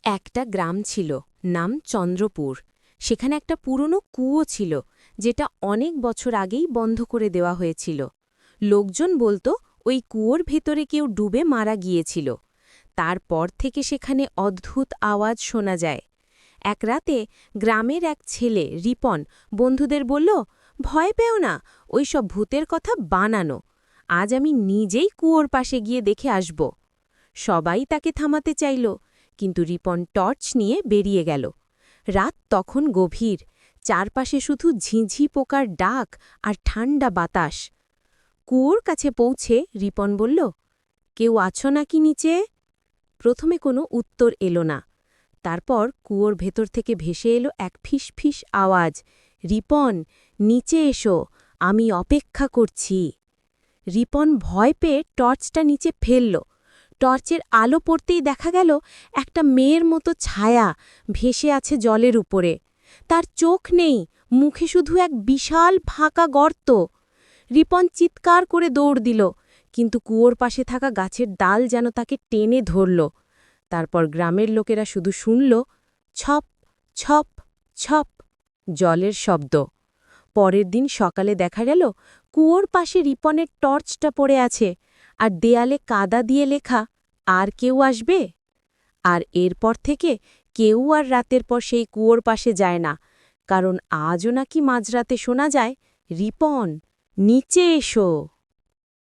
একটা গ্রাম ছিল, নাম চন্দ্রপুর। সেখানে একটা পুরনো কুয়ো ছিল, যেটা অনেক বছর আগেই বন্ধ করে দেওয়া হয়েছিল। লোকজন বলতো ওই কুয়োর ভেতরে কেউ ডুবে মারা গিয়েছিল। তারপর থেকে সেখানে অদ্ভুত আওয়াজ শোনা যায়। এক রাতে গ্রামের এক ছেলে রিপন বন্ধুদের বলল, ভয় পেও না, ওই সব ভূতের কথা বানানো। আজ আমি নিজেই কুয়োর পাশে গিয়ে দেখে আসব। সবাই তাকে থামাতে চাইল, কিন্তু রিপন টর্চ নিয়ে বেরিয়ে গেল। রাত তখন গভীর, চারপাশে শুধু ঝিঁঝি পোকার ডাক আর ঠান্ডা বাতাস। কুয়োর কাছে পৌঁছে রিপন বলল, কেউ আছো নাকি নিচে? প্রথমে কোনো উত্তর এলো না। তারপর কুয়োর ভেতর থেকে ভেসে এলো এক ফিসফিস আওয়াজ, রিপন, নিচে এসো, আমি অপেক্ষা করছি। রিপন ভয় পেয়ে টর্চটা নিচে ফেলল। টর্চের আলো পড়তেই দেখা গেল একটা মেয়ের মতো ছায়া ভেসে আছে জলের উপরে। তার চোখ নেই, মুখে শুধু এক বিশাল ফাঁকা গর্ত। রিপন চিৎকার করে দৌড় দিল, কিন্তু কুয়োর পাশে থাকা গাছের ডাল যেন তাকে টেনে ধরল। তারপর গ্রামের লোকেরা শুধু শুনল ছপ ছপ ছপ জলের শব্দ। পরের দিন সকালে দেখা গেল কুয়োর পাশে রিপনের টর্চটা পড়ে আছে, আর দেয়ালে কাদা দিয়ে লেখা, আর কেউ আসবে? আর এরপর থেকে কেউ আর রাতের পর সেই কুয়োর পাশে যায় না, কারণ আজও নাকি মাঝরাতে শোনা যায়, রিপন, নিচে এসো।